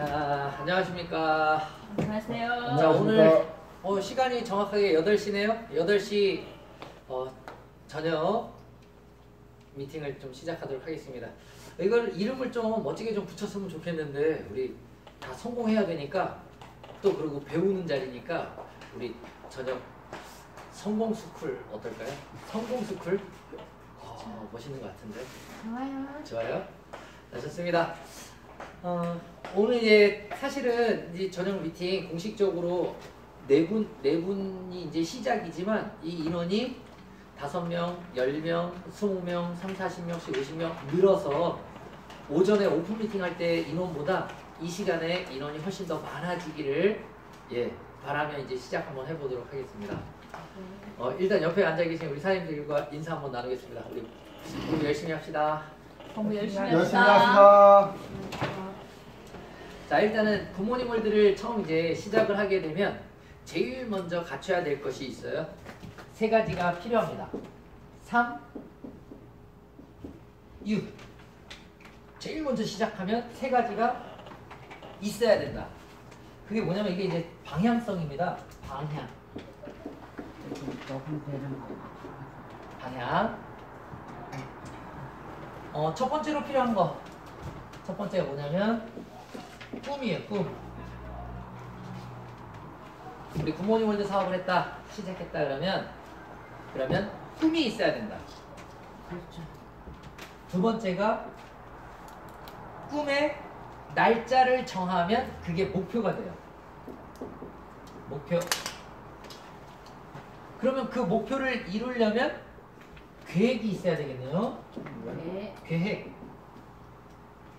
자, 안녕하십니까. 안녕하세요. 자, 오늘 시간이 정확하게 8시네요. 8시 저녁 미팅을 좀 시작하도록 하겠습니다. 이걸 이름을 좀 멋지게 좀 붙였으면 좋겠는데 우리 다 성공해야 되니까 또 그리고 배우는 자리니까 우리 저녁 성공스쿨 어떨까요? 성공스쿨? 멋있는 것 같은데. 좋아요. 좋아요. 네, 좋습니다. 오늘 이제 사실은 이제 저녁 미팅 공식적으로 네 분이 이제 시작이지만 이 인원이 5명, 10명, 20명, 30, 40명씩 50명 늘어서 오전에 오픈 미팅 할 때 인원보다 이 시간에 인원이 훨씬 더 많아지기를 바라며 이제 시작 한번 해보도록 하겠습니다. 일단 옆에 앉아 계신 우리 사장님들과 인사 한번 나누겠습니다. 우리 공부 열심히 합시다. 공부 열심히 합시다. 자, 일단은 굿모닝월드를 처음 이제 시작을 하게 되면 제일 먼저 갖춰야 될 것이 있어요. 3가지가 필요합니다. 3, 6. 제일 먼저 시작하면 3가지가 있어야 된다. 그게 뭐냐면 이게 이제 방향성입니다. 방향. 첫 번째로 필요한 거. 첫 번째가 뭐냐면 꿈이에요. 꿈. 우리 굿모닝월드 사업을 했다. 시작했다 그러면 꿈이 있어야 된다. 그렇죠. 두 번째가 꿈의 날짜를 정하면 그게 목표가 돼요. 목표. 그러면 그 목표를 이루려면 계획이 있어야 되겠네요. 네. 계획.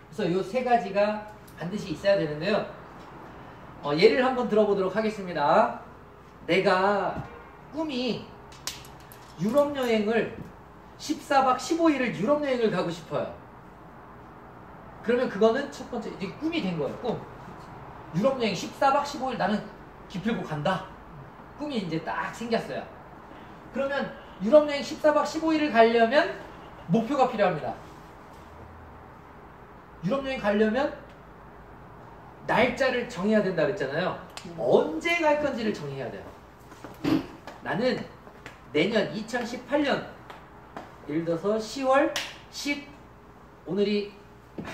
그래서 이 3가지가 반드시 있어야 되는데요. 예를 한번 들어보도록 하겠습니다. 내가 꿈이 유럽 여행을 14박 15일을 유럽 여행을 가고 싶어요. 그러면 그거는 첫 번째 이게 꿈이 된 거예요. 꿈. 유럽 여행 14박 15일 나는 기필고 간다. 꿈이 이제 딱 생겼어요. 그러면 유럽 여행 14박 15일을 가려면 목표가 필요합니다. 유럽 여행 가려면 날짜를 정해야 된다 그랬잖아요. 언제 갈 건지를 정해야 돼요. 나는 내년 2018년 예를 들어서 10월 10 오늘이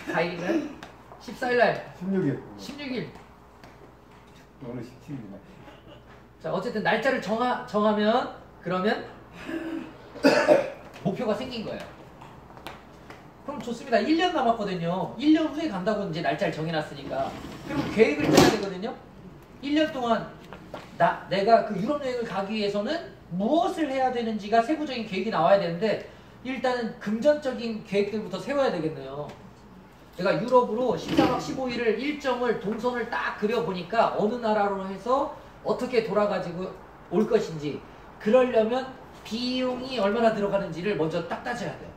4일날 14일날 16일 오늘 17일이네. 자, 어쨌든 날짜를 정하면 그러면 목표가 생긴 거예요. 그럼 좋습니다. 1년 남았거든요. 1년 후에 간다고 이제 날짜를 정해놨으니까. 그럼 계획을 짜야 되거든요. 1년 동안 내가 그 유럽 여행을 가기 위해서는 무엇을 해야 되는지가 세부적인 계획이 나와야 되는데 일단은 금전적인 계획들부터 세워야 되겠네요. 내가 유럽으로 14박 15일을 일정을 동선을 딱 그려보니까 어느 나라로 해서 어떻게 돌아가지고 올 것인지 그러려면 비용이 얼마나 들어가는지를 먼저 딱 따져야 돼요.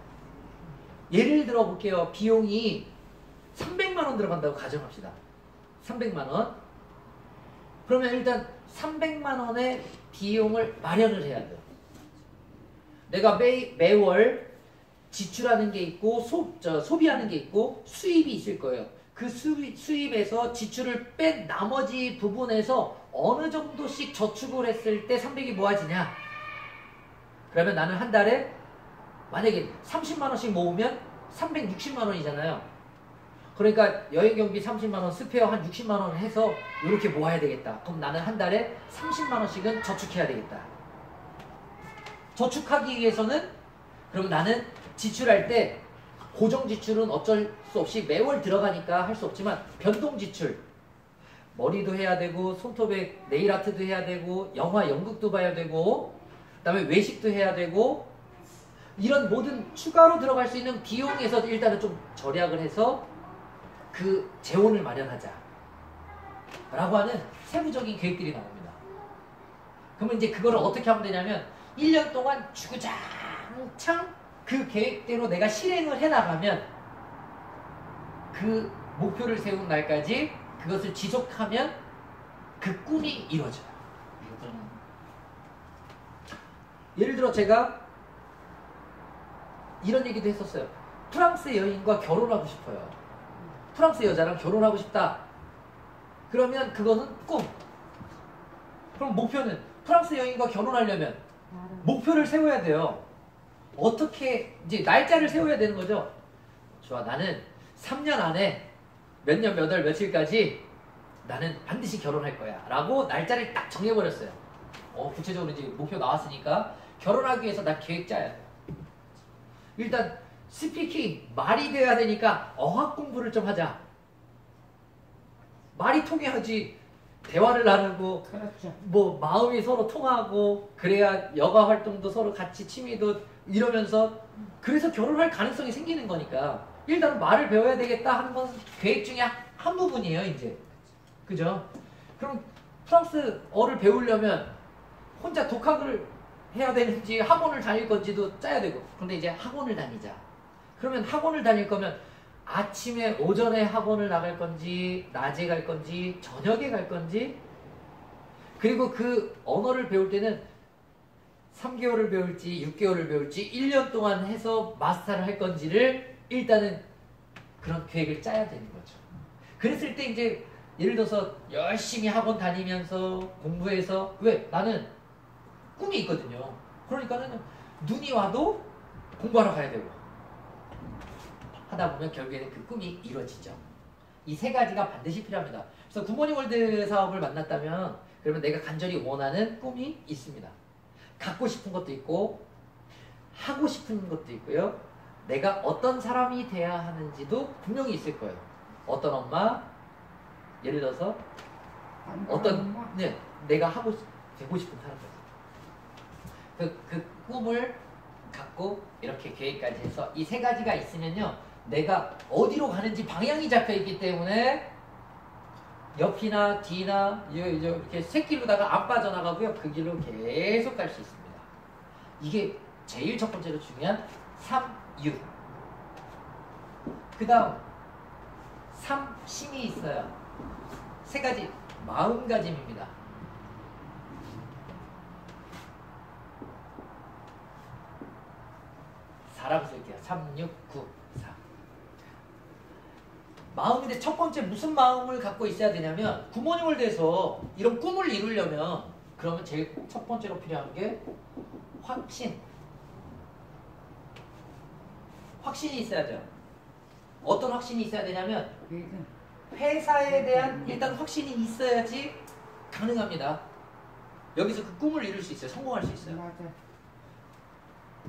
예를 들어 볼게요. 비용이 300만 원 들어간다고 가정합시다. 300만 원. 그러면 일단 300만 원의 비용을 마련을 해야 돼요. 내가 매월 지출하는 게 있고 소비하는 게 있고 수입이 있을 거예요. 그 수입에서 지출을 뺀 나머지 부분에서 어느 정도씩 저축을 했을 때 300이 모아지냐. 그러면 나는 한 달에 만약에 30만 원씩 모으면 360만 원이잖아요. 그러니까 여행 경비 30만 원, 스페어 한 60만 원 해서 이렇게 모아야 되겠다. 그럼 나는 한 달에 30만 원씩은 저축해야 되겠다. 저축하기 위해서는 그러면 나는 지출할 때 고정 지출은 어쩔 수 없이 매월 들어가니까 할 수 없지만 변동 지출. 머리도 해야 되고 손톱에 네일 아트도 해야 되고 영화 연극도 봐야 되고 그다음에 외식도 해야 되고 이런 모든 추가로 들어갈 수 있는 비용에서 일단은 좀 절약을 해서 그 재원을 마련하자 라고 하는 세부적인 계획들이 나옵니다. 그러면 이제 그거를 어떻게 하면 되냐면 1년 동안 주구장창 그 계획대로 내가 실행을 해나가면 그 목표를 세운 날까지 그것을 지속하면 그 꿈이 이루어져요. 예를 들어 제가 이런 얘기도 했었어요. 프랑스 여인과 결혼하고 싶어요. 프랑스 여자랑 결혼하고 싶다. 그러면 그것은 꿈. 그럼 목표는 프랑스 여인과 결혼하려면 목표를 세워야 돼요. 어떻게 이제 날짜를 세워야 되는 거죠. 좋아, 나는 3년 안에 몇 년 몇 월 며칠까지 나는 반드시 결혼할 거야 라고 날짜를 딱 정해버렸어요. 구체적으로 이제 목표 나왔으니까 결혼하기 위해서 나 계획 짜야 돼. 일단 스피킹 말이 돼야 되니까 어학 공부를 좀 하자. 말이 통해야지 대화를 나누고 그렇죠. 뭐 마음이 서로 통하고 그래야 여가 활동도 서로 같이 취미도 이러면서 그래서 결혼할 가능성이 생기는 거니까 일단 말을 배워야 되겠다 하는 건 계획 중에 한 부분이에요 이제. 그죠? 그럼 프랑스어를 배우려면 혼자 독학을 해야 되는지 학원을 다닐 건지도 짜야 되고. 근데 이제 학원을 다니자. 그러면 학원을 다닐 거면 아침에 오전에 학원을 나갈 건지 낮에 갈 건지 저녁에 갈 건지, 그리고 그 언어를 배울 때는 3개월을 배울지 6개월을 배울지 1년 동안 해서 마스터를 할 건지를 일단은 그런 계획을 짜야 되는 거죠. 그랬을 때 이제 예를 들어서 열심히 학원 다니면서 공부해서, 왜? 나는 꿈이 있거든요. 그러니까는 눈이 와도 공부하러 가야 되고 하다 보면 결국에는 그 꿈이 이루어지죠. 이 세 가지가 반드시 필요합니다. 그래서 굿모닝 월드 사업을 만났다면 그러면 내가 간절히 원하는 꿈이 있습니다. 갖고 싶은 것도 있고 하고 싶은 것도 있고요. 내가 어떤 사람이 돼야 하는지도 분명히 있을 거예요. 어떤 엄마, 예를 들어서 어떤 내가 되고 싶은 사람까지 그 꿈을 갖고 이렇게 계획까지 해서 이 세 가지가 있으면요, 내가 어디로 가는지 방향이 잡혀 있기 때문에 옆이나 뒤나 이렇게 샛길로다가 안 빠져나가고요, 그 길로 계속 갈 수 있습니다. 이게 제일 첫 번째로 중요한 3유. 그 다음 3심이 있어요. 세 가지 마음가짐입니다. 사람 쓸게요. 3, 6, 9, 4. 마음인데 첫 번째 무슨 마음을 갖고 있어야 되냐면, 굿모닝 월드에서 이런 꿈을 이루려면 그러면 제일 첫 번째로 필요한 게 확신. 확신이 있어야죠. 어떤 확신이 있어야 되냐면 회사에 대한 일단 확신이 있어야지 가능합니다. 여기서 그 꿈을 이룰 수 있어요. 성공할 수 있어요.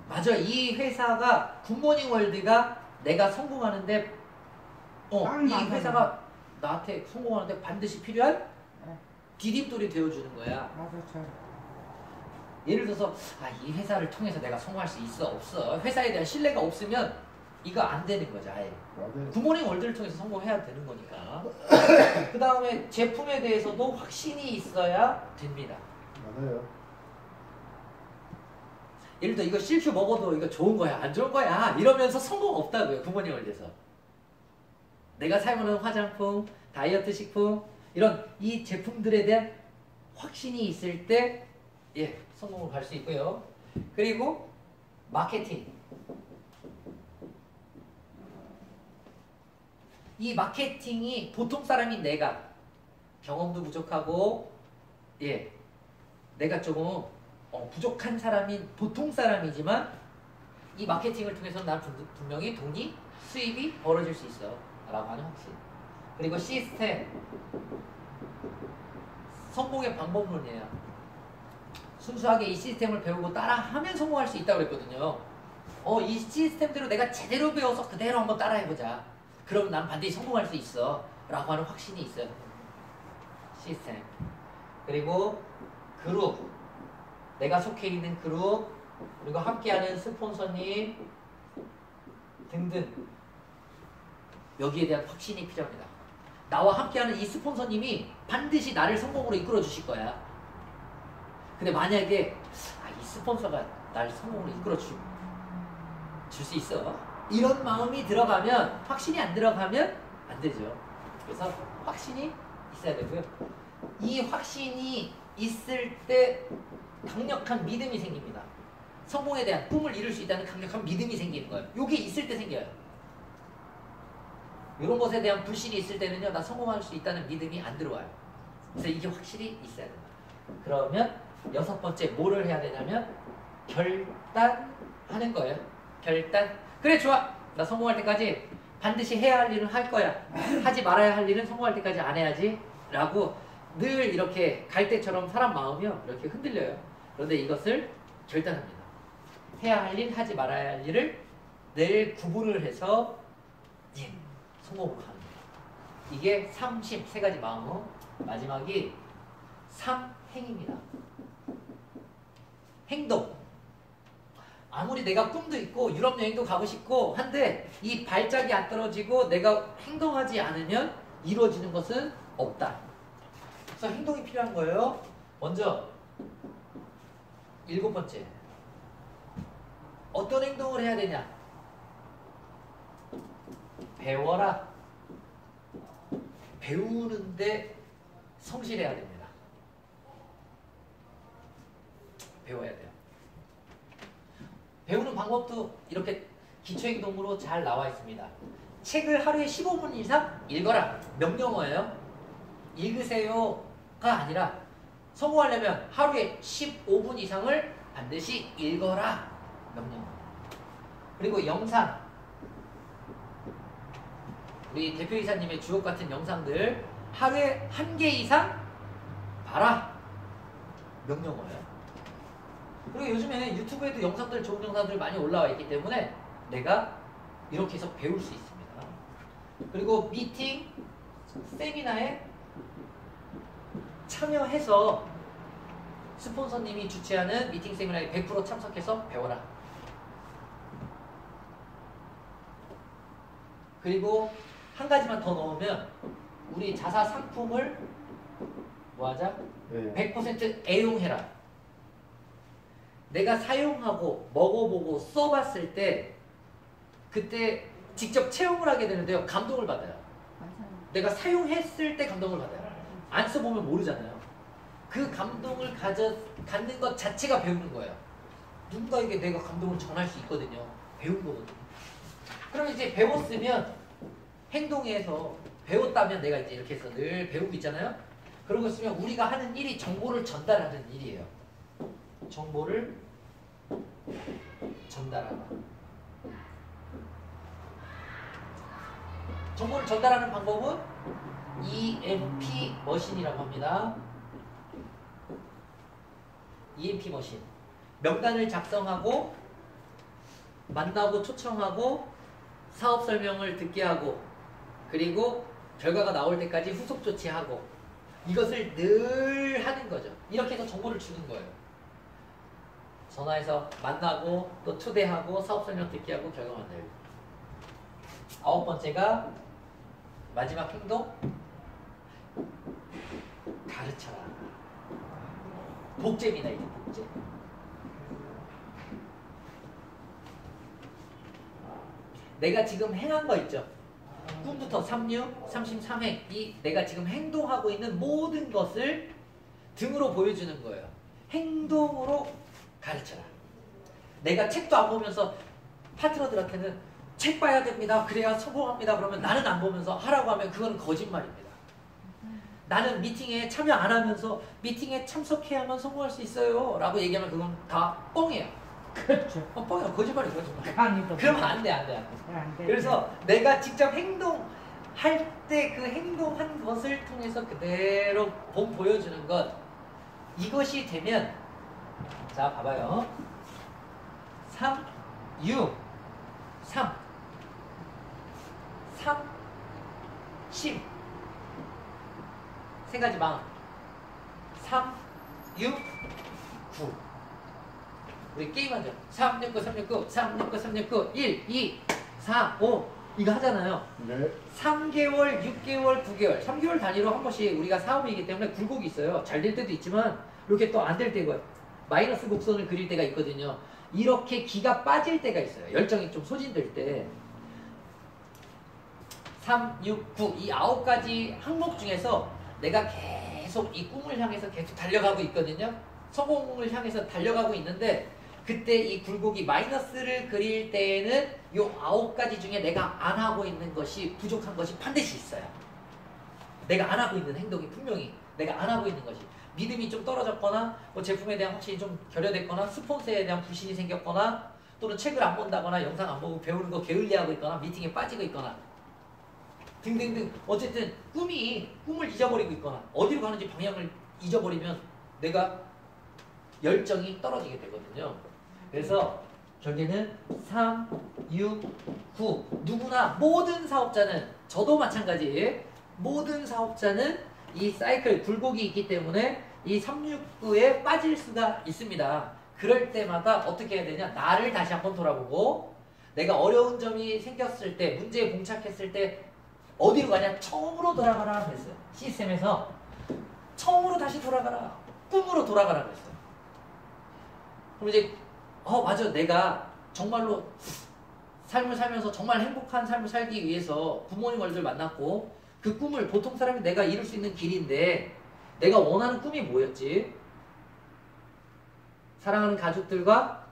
맞아. 이 회사가 굿모닝 월드가 내가 성공하는데 이 회사가 나한테 성공하는데 반드시 필요한 디딤돌이 되어주는 거야. 예를 들어서 이 회사를 통해서 내가 성공할 수 있어 없어, 회사에 대한 신뢰가 없으면 이거 안 되는 거죠. 아예 굿모닝 월드를 통해서 성공해야 되는 거니까. 그 다음에 제품에 대해서도 확신이 있어야 됩니다. 맞아요. 예를 들어 이거 실큐 먹어도 이거 좋은 거야 안 좋은 거야 이러면서 성공 없다고요. 굿모닝 월드에서 내가 사용하는 화장품, 다이어트 식품 이런 이 제품들에 대한 확신이 있을 때 성공을 갈 수 있고요. 그리고 마케팅. 이 마케팅이 보통 사람인 내가 경험도 부족하고 내가 조금 부족한 사람인 보통 사람이지만 이 마케팅을 통해서 난 분명히 돈이 수입이 벌어질 수 있어 라고 하는 확신. 그리고 시스템. 성공의 방법론이에요. 순수하게 이 시스템을 배우고 따라하면 성공할 수 있다고 그랬거든요. 이 시스템대로 내가 제대로 배워서 그대로 한번 따라해보자. 그럼 난 반드시 성공할 수 있어 라고 하는 확신이 있어요. 시스템. 그리고 그룹. 내가 속해 있는 그룹, 그리고 함께하는 스폰서님 등등, 여기에 대한 확신이 필요합니다. 나와 함께하는 이 스폰서님이 반드시 나를 성공으로 이끌어 주실 거야. 근데 만약에 이 스폰서가 나를 성공으로 이끌어 줄 수 있어, 이런 마음이 들어가면, 확신이 안 들어가면 안 되죠. 그래서 확신이 있어야 되고요. 이 확신이 있을 때 강력한 믿음이 생깁니다. 성공에 대한 꿈을 이룰 수 있다는 강력한 믿음이 생기는 거예요. 이게 있을 때 생겨요. 이런 것에 대한 불신이 있을 때는요, 나 성공할 수 있다는 믿음이 안 들어와요. 그래서 이게 확실히 있어야 된다. 그러면 여섯 번째 뭐를 해야 되냐면 결단하는 거예요. 결단. 그래 좋아. 나 성공할 때까지 반드시 해야 할 일은 할 거야. 하지 말아야 할 일은 성공할 때까지 안 해야지. 라고 늘 이렇게 갈대처럼 사람 마음이요. 이렇게 흔들려요. 그런데 이것을 결단합니다. 해야 할 일, 하지 말아야 할 일을 늘 구분을 해서 성공으로 가는 거예요. 이게 삼심, 세 가지 마음. 마지막이 삼행입니다. 행동. 아무리 내가 꿈도 있고 유럽 여행도 가고 싶고 한데 이 발작이 안 떨어지고 내가 행동하지 않으면 이루어지는 것은 없다. 그래서 행동이 필요한 거예요. 먼저 일곱 번째. 어떤 행동을 해야 되냐? 배워라. 배우는데 성실해야 됩니다. 배워야 돼요. 배우는 방법도 이렇게 기초행동으로 잘 나와 있습니다. 책을 하루에 15분 이상 읽어라. 명령어예요. 읽으세요가 아니라 성공하려면 하루에 15분 이상을 반드시 읽어라. 명령어. 그리고 영상. 우리 대표이사님의 주옥 같은 영상들 하루에 1개 이상 봐라. 명령어예요. 그리고 요즘에 유튜브에도 영상들, 좋은 영상들 많이 올라와 있기 때문에 내가 이렇게 해서 배울 수 있습니다. 그리고 미팅, 세미나에 참여해서 스폰서님이 주최하는 미팅 세미나에 100% 참석해서 배워라. 그리고 한 가지만 더 넣으면 우리 자사 상품을 뭐하자? 100% 애용해라. 내가 사용하고 먹어보고 써봤을 때 그때 직접 체험을 하게 되는데요. 감동을 받아요. 맞아요. 내가 사용했을 때 감동을 받아요. 안 써보면 모르잖아요. 그 감동을 갖는 것 자체가 배우는 거예요. 누군가에게 내가 감동을 전할 수 있거든요. 배운 거거든요. 그럼 이제 배웠으면 행동에서 배웠다면 내가 이제 이렇게 해서 늘 배우고 있잖아요. 그러고 있으면 우리가 하는 일이 정보를 전달하는 일이에요. 정보를 전달하라. 정보를 전달하는 방법은 EMP 머신이라고 합니다. EMP 머신. 명단을 작성하고 만나고 초청하고 사업 설명을 듣게 하고 그리고 결과가 나올 때까지 후속 조치하고 이것을 늘 하는 거죠. 이렇게 해서 정보를 주는 거예요. 전화해서 만나고 또 초대하고 사업 설명 듣게 하고 결과 만들고. 아홉 번째가 마지막 행동. 가르쳐라. 복제입니다. 이게 복제. 내가 지금 행한 거 있죠. 꿈부터 36, 33행 이 내가 지금 행동하고 있는 모든 것을 등으로 보여주는 거예요. 행동으로 가르쳐라. 내가 책도 안 보면서 파트너들한테는 책 봐야 됩니다. 그래야 성공합니다. 그러면 나는 안 보면서 하라고 하면 그건 거짓말입니다. 나는 미팅에 참여 안 하면서 미팅에 참석해야만 성공할 수 있어요. 라고 얘기하면 그건 다 뻥이에요. 그렇죠. 뻥이야. 거짓말이에요. 거짓말. 강의도. 그러면 안 돼. 안 돼. 그래서 내가 직접 행동할 때 그 행동한 것을 통해서 그대로 보여주는 것. 이것이 되면 자 봐봐요. 3, 6, 3, 10 세 가지 마음. 3, 6, 9 우리 게임하죠. 3, 6, 9, 3, 6, 9 3, 6, 9, 3, 6, 9 1, 2, 4, 5 이거 하잖아요. 네. 3개월, 6개월, 9개월 3개월 단위로 한 번씩 우리가 사업이기 때문에 굴곡이 있어요. 잘 될 때도 있지만 이렇게 또 안 될 때가 마이너스 곡선을 그릴 때가 있거든요. 이렇게 기가 빠질 때가 있어요. 열정이 좀 소진될 때 3, 6, 9 이 9가지 항목 중에서 내가 계속 이 꿈을 향해서 계속 달려가고 있거든요. 성공을 향해서 달려가고 있는데 그 그때 이 굴곡이 마이너스를 그릴 때에는 요 9가지 중에 내가 안 하고 있는 것이 부족한 것이 반드시 있어요. 내가 안 하고 있는 행동이 분명히 내가 안 하고 있는 것이 믿음이 좀 떨어졌거나 뭐 제품에 대한 확신이 좀 결여됐거나 스폰서에 대한 불신이 생겼거나 또는 책을 안 본다거나 영상 안 보고 배우는 거 게을리하고 있거나 미팅에 빠지고 있거나 등등등 어쨌든 꿈을 잊어버리고 있거나 어디로 가는지 방향을 잊어버리면 내가 열정이 떨어지게 되거든요. 그래서 결국에는 3, 6, 9 누구나 모든 사업자는 저도 마찬가지 모든 사업자는 이 사이클 굴곡이 있기 때문에 이 3, 6, 9에 빠질 수가 있습니다. 그럴 때마다 어떻게 해야 되냐 나를 다시 한번 돌아보고 내가 어려운 점이 생겼을 때 문제에 봉착했을 때 어디로 가냐 처음으로 돌아가라 그랬어요. 시스템에서 처음으로 다시 돌아가라 꿈으로 돌아가라 그랬어요. 그럼 이제 맞아 내가 정말로 삶을 살면서 정말 행복한 삶을 살기 위해서 부모님 얼굴 만났고 그 꿈을 보통 사람이 내가 이룰 수 있는 길인데 내가 원하는 꿈이 뭐였지? 사랑하는 가족들과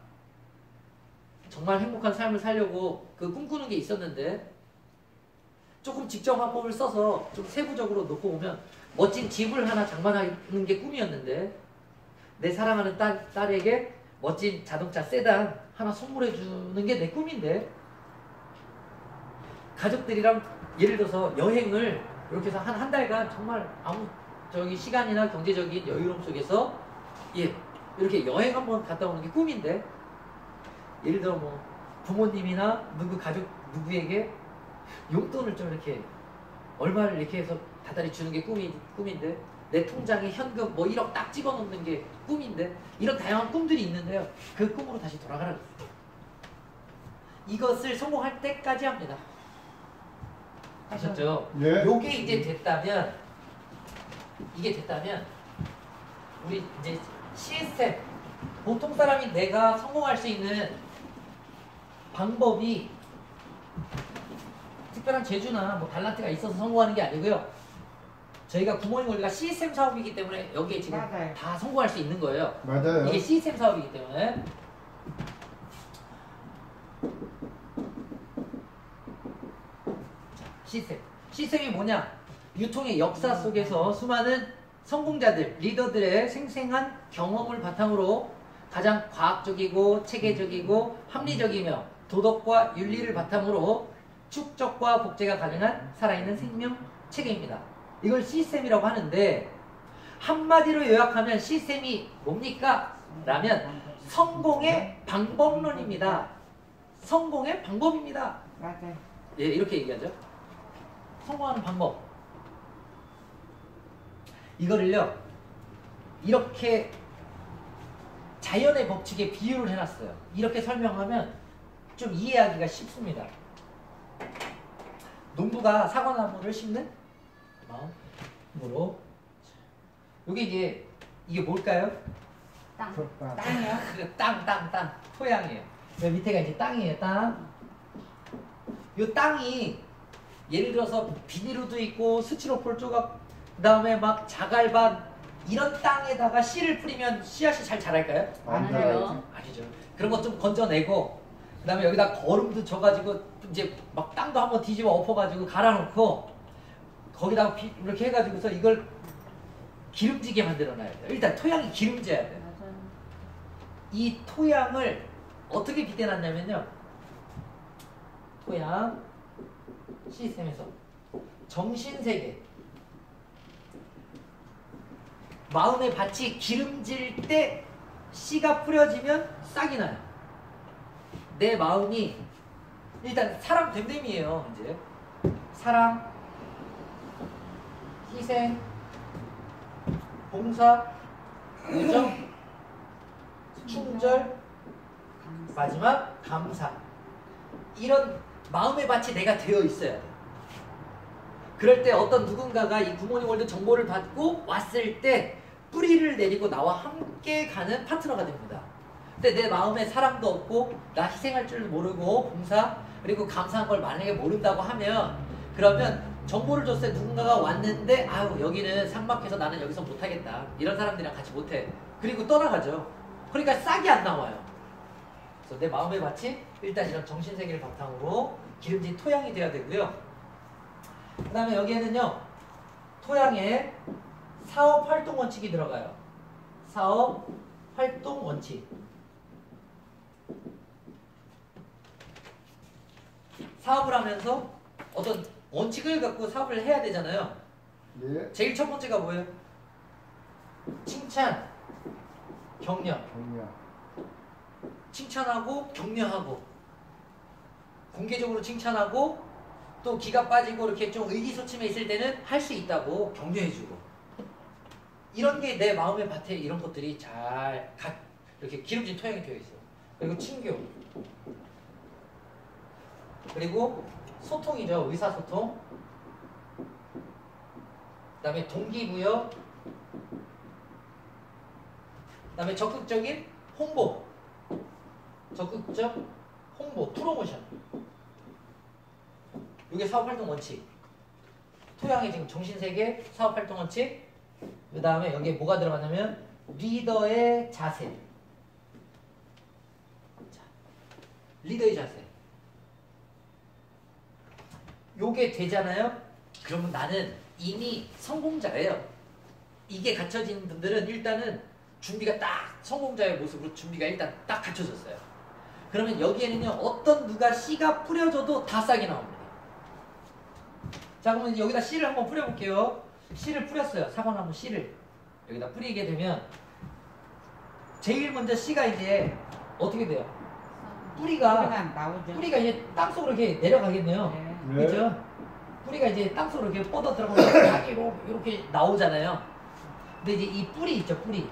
정말 행복한 삶을 살려고 그 꿈꾸는 게 있었는데 조금 직정화법을 써서 좀 세부적으로 놓고 보면 멋진 집을 하나 장만하는 게 꿈이었는데 내 사랑하는 딸에게 멋진 자동차 세단 하나 선물해 주는 게 내 꿈인데 가족들이랑 예를 들어서 여행을 이렇게 해서 한 달간 정말 아무 시간이나 경제적인 여유로움 속에서 이렇게 여행 한번 갔다 오는 게 꿈인데 예를 들어 뭐 부모님이나 가족 누구에게 용돈을 좀 이렇게 얼마를 이렇게 해서 다달이 주는 게 꿈인데 내 통장에 현금 뭐 1억 딱 집어넣는 게 꿈인데 이런 다양한 꿈들이 있는데요. 그 꿈으로 다시 돌아가라 그랬어요. 이것을 성공할 때까지 합니다. 아셨죠? 예. 요게 이제 됐다면 우리 이제 시스템 보통 사람이 내가 성공할 수 있는 방법이 특별한 재주나 뭐 달란트가 있어서 성공하는 게 아니고요. 저희가 구모닝 원리가 시스템 사업이기 때문에 여기에 지금 맞아요. 다 성공할 수 있는 거예요. 맞아요. 이게 시스템 사업이기 때문에. 시스템이 뭐냐? 유통의 역사 속에서 수많은 성공자들, 리더들의 생생한 경험을 바탕으로 가장 과학적이고 체계적이고 합리적이며 도덕과 윤리를 바탕으로 축적과 복제가 가능한 살아있는 생명 체계입니다. 이걸 시스템이라고 하는데 한마디로 요약하면 시스템이 뭡니까? 라면 성공의 방법론입니다. 성공의 방법입니다. 맞아요. 예, 이렇게 얘기하죠. 성공하는 방법. 이거를요, 이렇게 자연의 법칙에 비유를 해놨어요. 이렇게 설명하면 좀 이해하기가 쉽습니다. 농부가 사과나무를 심는 마음으로. 이게 뭘까요? 땅. 땅이요? 땅. 토양이에요. 여기 밑에가 이제 땅이에요, 땅. 이 땅이 예를 들어서 비닐우드 있고 스티로폴 조각, 그 다음에 막 자갈밭 이런 땅에다가 씨를 뿌리면 씨앗이 잘 자랄까요? 안 해요. 아니죠. 그런 것 좀 건져내고 그 다음에 여기다 거름도 져가지고 이제 막 땅도 한번 뒤집어 엎어가지고 갈아놓고 거기다가 이렇게 해가지고서 이걸 기름지게 만들어놔야 돼요. 일단 토양이 기름져야 돼요. 맞아요. 이 토양을 어떻게 빗대놨냐면요. 토양 시스템에서 정신세계 마음의 밭이 기름질 때 씨가 뿌려지면 싹이 나요. 내 마음이 일단 사랑 됨됨이에요. 이제 사랑, 희생, 봉사, 우정, 충절, 마지막 감사. 이런 마음의 밭이 내가 되어 있어야 돼. 그럴 때 어떤 누군가가 이 굿모닝 월드 정보를 받고 왔을 때 뿌리를 내리고 나와 함께 가는 파트너가 됩니다. 근데 내 마음에 사랑도 없고 나 희생할 줄 모르고 봉사 그리고 감사한 걸 만약에 모른다고 하면 그러면 정보를 줬을 때 누군가가 왔는데 아유 여기는 삭막해서 나는 여기서 못하겠다. 이런 사람들이랑 같이 못해. 그리고 떠나가죠. 그러니까 싹이 안 나와요. 그래서 내 마음의 밭이 일단 이런 정신세계를 바탕으로 기름진 토양이 돼야 되고요. 그 다음에 여기에는요, 토양에 사업 활동 원칙이 들어가요. 사업 활동 원칙. 사업을 하면서 어떤 원칙을 갖고 사업을 해야 되잖아요. 예. 제일 첫 번째가 뭐예요? 칭찬, 격려. 경량. 칭찬하고 격려하고 공개적으로 칭찬하고 또 기가 빠지고 이렇게 좀 의기소침해 있을 때는 할 수 있다고 격려해주고 이런 게 내 마음의 밭에 이런 것들이 잘 이렇게 기름진 토양이 되어 있어요. 그리고 친교 그리고 소통이죠. 의사소통 그 다음에 동기부여 그 다음에 적극적인 홍보 적극적 홍보, 프로모션. 이게 사업활동 원칙. 토양이 지금 정신세계, 사업활동 원칙. 그 다음에 여기에 뭐가 들어가냐면 리더의 자세. 자, 리더의 자세. 요게 되잖아요. 그러면 나는 이미 성공자예요. 이게 갖춰진 분들은 일단은 준비가 딱 성공자의 모습으로 준비가 일단 딱 갖춰졌어요. 그러면 여기에는요, 어떤 누가 씨가 뿌려져도 다 싹이 나옵니다. 자, 그러면 여기다 씨를 한번 뿌려볼게요. 씨를 뿌렸어요. 사과나무 씨를. 여기다 뿌리게 되면, 제일 먼저 씨가 이제 어떻게 돼요? 뿌리가 나오죠. 뿌리가 이제 땅속으로 이렇게 내려가겠네요. 네. 네. 그죠? 뿌리가 이제 땅속으로 이렇게 뻗어 들어가면 딱 이렇게 나오잖아요. 근데 이제 이 뿌리 있죠, 뿌리.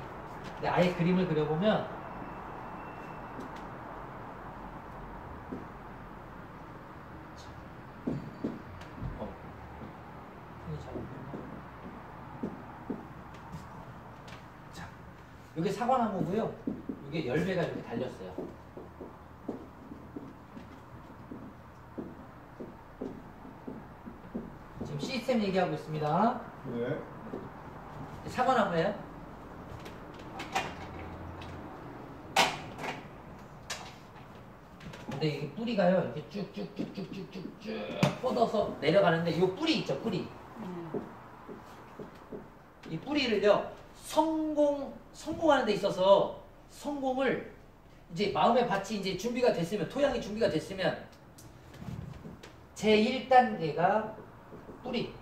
근데 아예 그림을 그려보면, 이게 사과나무고요. 이게 열매가 이렇게 달렸어요. 지금 시스템 얘기하고 있습니다. 네. 사과나무예요. 근데 이게 뿌리가요. 이렇게 쭉쭉쭉쭉쭉쭉쭉 뻗어서 내려가는데 이 뿌리 있죠, 뿌리. 이 뿌리를요. 성공하는 데 있어서 성공을 이제 마음의 밭이 이제 준비가 됐으면 토양이 준비가 됐으면 제1단계가 뿌리.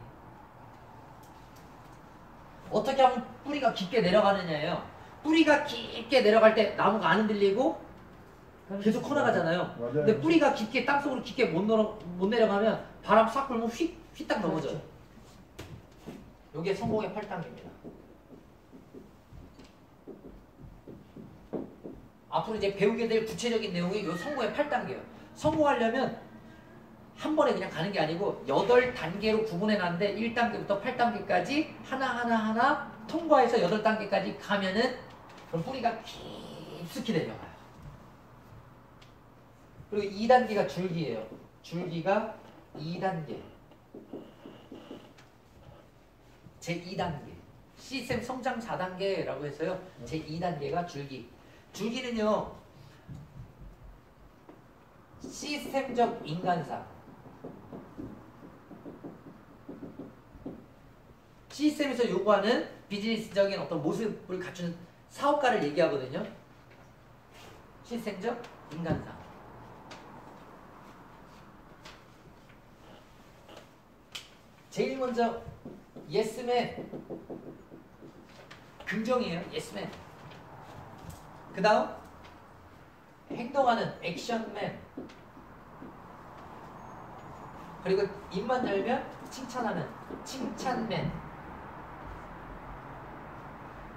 어떻게 하면 뿌리가 깊게 내려가느냐예요. 뿌리가 깊게 내려갈 때 나무가 안 흔들리고 계속 커나가잖아요. 맞아요. 근데 뿌리가 깊게 땅속으로 깊게 못 내려가면 바람 싹 불면 휘딱 넘어져요. 이게 성공의 8단계입니다. 앞으로 이제 배우게 될 구체적인 내용이 이 성공의 8단계예요. 성공하려면 한 번에 그냥 가는 게 아니고 8단계로 구분해놨는데 1단계부터 8단계까지 하나하나 통과해서 8단계까지 가면은 그럼 뿌리가 깊숙이 내려가요. 그리고 2단계가 줄기예요. 줄기가 2단계. 제2단계. 시스템 성장 4단계라고 해서요. 제2단계가 줄기. 줄기는요. 시스템적 인간상. 시스템에서 요구하는 비즈니스적인 어떤 모습을 갖춘 사업가를 얘기하거든요. 시스템적 인간상. 제일 먼저 예스맨. 긍정이에요. 예스맨. 그 다음 행동하는 액션맨. 그리고 입만 열면 칭찬하는 칭찬맨.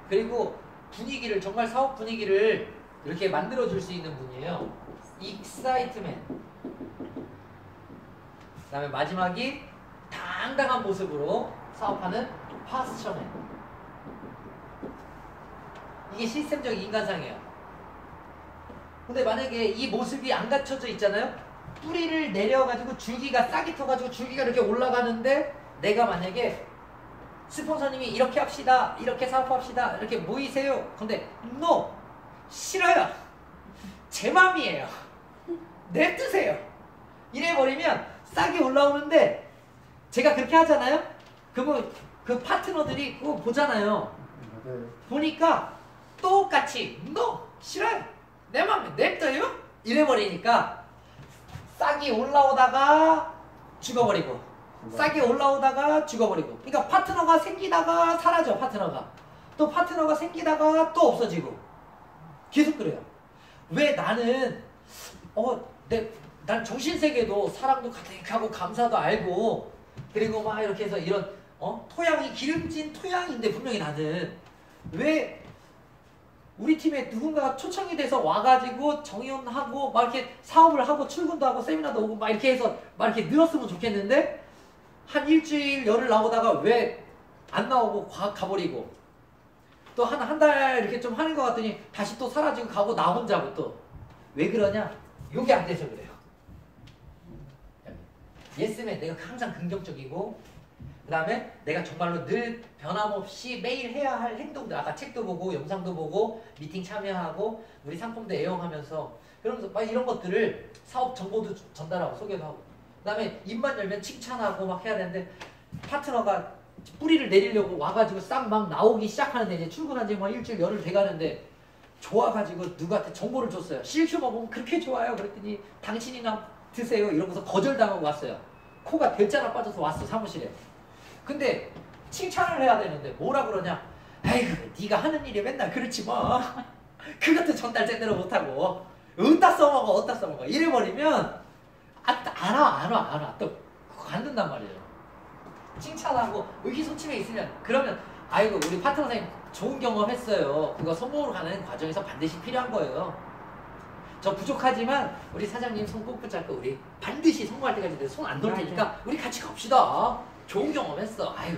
그리고 분위기를 정말 사업 분위기를 이렇게 만들어줄 수 있는 분이에요. 익사이트맨. 그 다음에 마지막이 당당한 모습으로 사업하는 파스처맨. 이게 시스템적인 인간상이에요. 근데 만약에 이 모습이 안 갖춰져 있잖아요. 뿌리를 내려가지고 줄기가 싹이 터가지고 줄기가 이렇게 올라가는데 내가 만약에 스폰서님이 이렇게 합시다, 이렇게 사업합시다, 이렇게 모이세요. 근데 NO! 싫어요. 제 맘이에요. 냅두세요. 이래버리면 싹이 올라오는데 제가 그렇게 하잖아요. 그러면 그 파트너들이 그거 보잖아요. 보니까 똑같이 너 싫어요. 내 맘에 냅둬요. 이래버리니까 싹이 올라오다가 죽어버리고 싹이 올라오다가 죽어버리고. 그러니까 파트너가 생기다가 사라져. 파트너가 또 파트너가 생기다가 또 없어지고 계속 그래요. 왜 나는 난 정신세계도 사랑도 가득하고 감사도 알고 그리고 막 이렇게 해서 이런 토양이 기름진 토양인데 분명히 나는 왜 우리 팀에 누군가가 초청이 돼서 와가지고 정의원하고 막 이렇게 사업을 하고 출근도 하고 세미나도 오고 막 이렇게 해서 막 이렇게 늘었으면 좋겠는데 한 일주일 열흘 나오다가 왜 안 나오고 가버리고 또 한 달 이렇게 좀 하는 것 같더니 다시 또 사라지고 가고 나 혼자고 또 왜 그러냐? 요게 안 돼서 그래요. 예스맨 내가 항상 긍정적이고 그 다음에 내가 정말로 늘 변함없이 매일 해야 할 행동들 아까 책도 보고 영상도 보고 미팅 참여하고 우리 상품도 애용하면서 그러면서 막 이런 것들을 사업 정보도 전달하고 소개도 하고 그 다음에 입만 열면 칭찬하고 막 해야 되는데 파트너가 뿌리를 내리려고 와가지고 싹 막 나오기 시작하는데 이제 출근한 지 막 일주일 열흘 돼가는데 좋아가지고 누구한테 정보를 줬어요. 실큐 먹으면 그렇게 좋아요. 그랬더니 당신이나 드세요. 이러면서 거절당하고 왔어요. 코가 될자나 빠져서 왔어 사무실에. 근데 칭찬을 해야 되는데 뭐라 그러냐? 에이구 네가 하는 일이 맨날 그렇지 뭐. 그것도 전달 제대로 못하고 어디다 써먹어 이래버리면 안 와. 또 관둔단 말이에요. 칭찬하고 의기소침해 있으면 그러면 아이고 우리 파트너 선생님 좋은 경험 했어요. 그거 성공으로 가는 과정에서 반드시 필요한 거예요. 저 부족하지만 우리 사장님 손 꼭 붙잡고 우리 반드시 성공할 때까지 손 안 놓을 테니까 우리 같이 갑시다. 좋은 경험 했어. 아유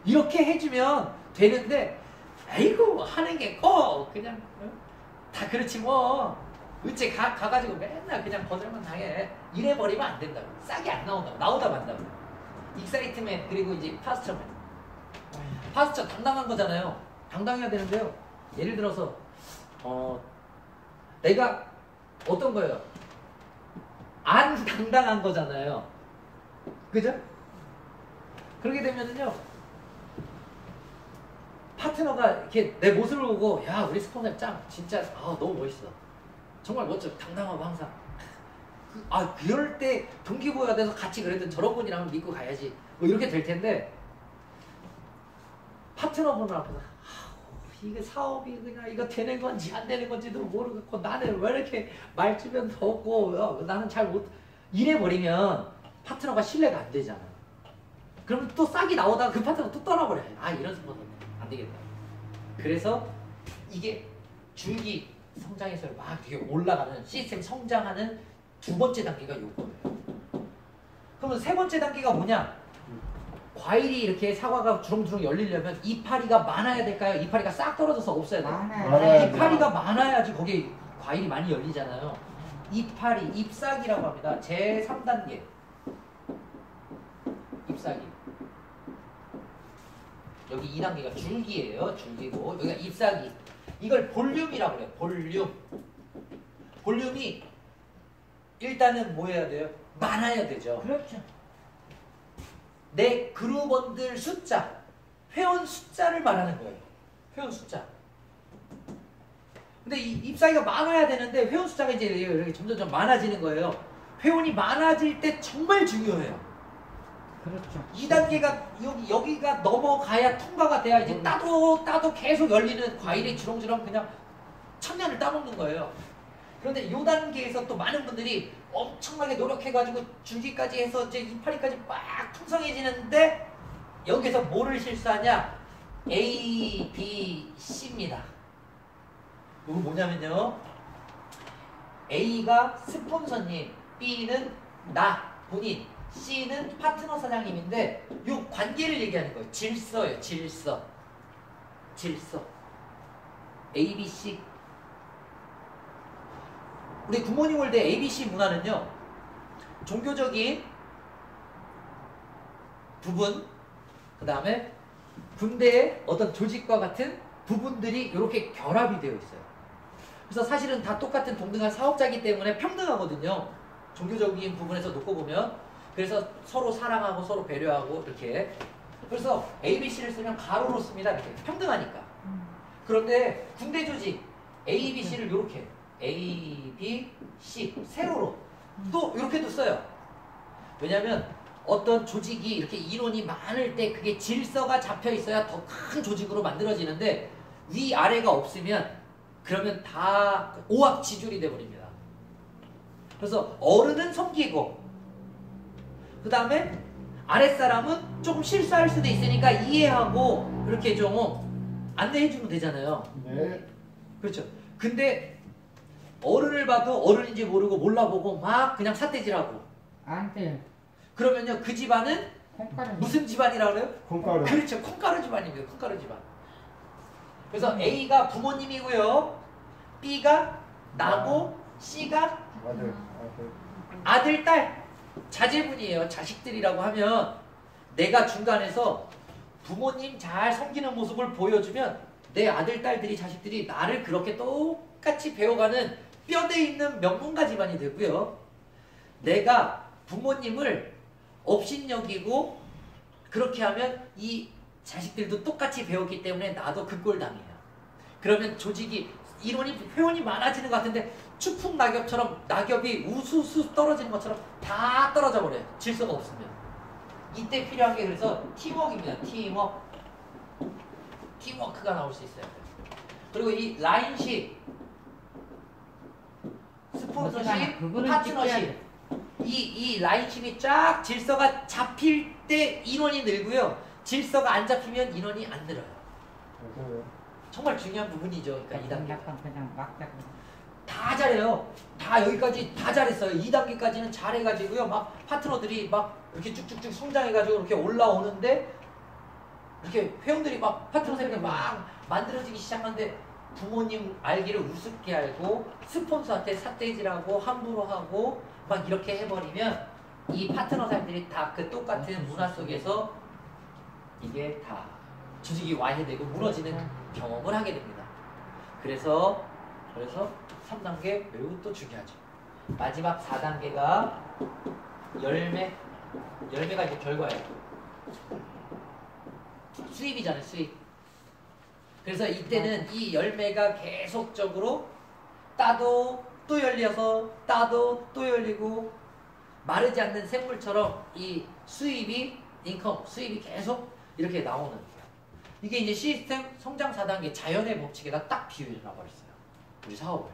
이렇게 해주면 되는데 아이고 하는 게 꼭 그냥 다 그렇지 뭐 어째 가가지고 맨날 그냥 거절만 당해. 이래버리면 안 된다고. 싹이 안 나온다고. 나오다 만다고. 익사이트맨 그리고 이제 파스처맨. 파스처 당당한 거잖아요. 당당해야 되는데요. 예를 들어서 내가 어떤 거예요? 안 당당한 거잖아요. 그죠? 그렇게 되면은요 파트너가 이렇게 내 모습을 보고 야 우리 스폰서 짱 진짜 너무 멋있어. 정말 멋져. 당당하고 항상. 그럴 때 동기부여가 돼서 같이 그래도 저런 분이랑 믿고 가야지. 뭐 이렇게 될 텐데 파트너분을 앞에서 이게 사업이 그냥 이거 되는 건지 안 되는 건지도 모르겠고 나는 왜 이렇게 말주변도 없고 나는 잘 못 이래버리면 파트너가 신뢰가 안 되잖아. 그러면 또 싹이 나오다가 그 파트너가 또 떠나버려요. 이런 스폰서 안 되겠다. 그래서 이게 줄기 성장에서 막 되게 올라가는 시스템 성장하는 두 번째 단계가 요거예요. 그러면 세 번째 단계가 뭐냐? 과일이 이렇게 사과가 주렁주렁 열리려면 이파리가 많아야 될까요? 이파리가 싹 떨어져서 없어야 돼요? 많아야 이파리가 많아야지 거기에 과일이 많이 열리잖아요. 이파리, 잎사귀라고 합니다. 제 3단계 잎사귀. 여기 2단계가 줄기예요. 줄기고 여기가 잎사귀. 이걸 볼륨이라고 그래요. 볼륨이 일단은 뭐 해야 돼요? 많아야 되죠. 그렇죠. 내 그룹원들 숫자, 회원 숫자를 말하는 거예요. 회원 숫자. 근데 이 잎사귀가 많아야 되는데 회원 숫자가 이제 이렇게 점점 많아지는 거예요. 회원이 많아질 때 정말 중요해요. 그렇죠. 2단계가 여기가 넘어가야 통과가 돼야 이제 따도 계속 열리는 과일이 주렁주렁 그냥 천년을 따먹는 거예요. 그런데 이 단계에서 또 많은 분들이 엄청나게 노력해가지고 줄기까지 해서 이제 이파리까지 막 풍성해지는데 여기서 뭐를 실수하냐? A, B, C입니다. 이거 뭐냐면요. A가 스폰서님, B는 나, 본인, C는 파트너 사장님인데 이 관계를 얘기하는 거예요. 질서예요. 질서. A, B, C. 우리 굿모닝 월드 ABC 문화는요. 종교적인 부분, 그 다음에 군대의 어떤 조직과 같은 부분들이 이렇게 결합이 되어 있어요. 그래서 사실은 다 똑같은 동등한 사업자이기 때문에 평등하거든요. 종교적인 부분에서 놓고 보면. 그래서 서로 사랑하고 서로 배려하고 이렇게. 그래서 ABC를 쓰면 가로로 씁니다. 이렇게 평등하니까. 그런데 군대 조직 ABC를 이렇게 A, B, C 세로로 또 이렇게도 써요. 왜냐하면 어떤 조직이 이렇게 인원이 많을 때 그게 질서가 잡혀 있어야 더 큰 조직으로 만들어지는데 위아래가 없으면 그러면 다 오합지졸이 돼버립니다. 그래서 어른은 섬기고 그 다음에 아랫사람은 조금 실수할 수도 있으니까 이해하고 이렇게 좀 안내해주면 되잖아요. 네. 그렇죠. 근데 어른을 봐도 어른인지 모르고 몰라보고 막 그냥 삿대질하고 안 돼. 그러면요 그 집안은 콩가루. 무슨 집안이라고 그래요? 콩가루. 그렇죠. 콩가루 집안입니다. 콩가루 집안. 그래서 A가 부모님이고요. B가 나고 C가 아들. 아들, 딸, 자제분이에요. 자식들이라고 하면 내가 중간에서 부모님 잘 섬기는 모습을 보여주면 내 아들, 딸들이, 자식들이 나를 그렇게 똑같이 배워가는 뼈대 있는 명문가 집안이 되고요. 내가 부모님을 업신여기고 그렇게 하면 이 자식들도 똑같이 배웠기 때문에 나도 그 꼴 당해요. 그러면 조직이 인원이 회원이 많아지는 것 같은데 추풍 낙엽처럼 낙엽이 우수수 떨어지는 것처럼 다 떨어져 버려요. 질서가 없으면. 이때 필요한 게 그래서 팀워크입니다. 팀워크가 나올 수 있어요. 그리고 이 라인십, 스폰서십, 파트너십 이 라인십이 쫙 질서가 잡힐 때 인원이 늘고요. 질서가 안 잡히면 인원이 안 늘어요. 정말 중요한 부분이죠. 그러니까 2단계. 약간 그냥 막 다 잘해요. 다 여기까지 다 잘했어요. 2단계까지는 잘해가지고요. 막 파트너들이 막 이렇게 쭉쭉쭉 성장해가지고 이렇게 올라오는데 이렇게 회원들이 막 파트너 생겨 막 만들어지기 시작하는데 부모님 알기를 우습게 알고 스폰서한테 삿대질하고 함부로 하고 막 이렇게 해버리면 이 파트너 사람들이 다 그 똑같은 문화 속에서 이게 다 조직이 와해되고 무너지는 경험을 하게 됩니다. 그래서 3단계 매우 또 중요하죠. 마지막 4단계가 열매가 이제 결과예요. 수입이잖아요, 수입. 그래서 이때는 이 열매가 계속적으로 따도 또 열려서 따도 또 열리고 마르지 않는 생물처럼 이 수입이 수입이 계속 이렇게 나오는 거예요. 이게 이제 시스템 성장 4단계 자연의 법칙에다 딱 비유해 놔버렸어요. 우리 사업을.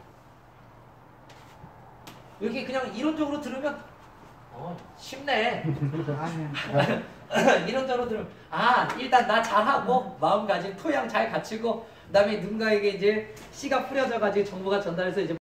이렇게 그냥 이론적으로 들으면 쉽네. 이론적으로 들으면 일단 나 잘하고 마음가짐 토양 잘 갖추고 그 다음에 누군가에게 이제 씨가 뿌려져 가지고 정보가 전달해서 이제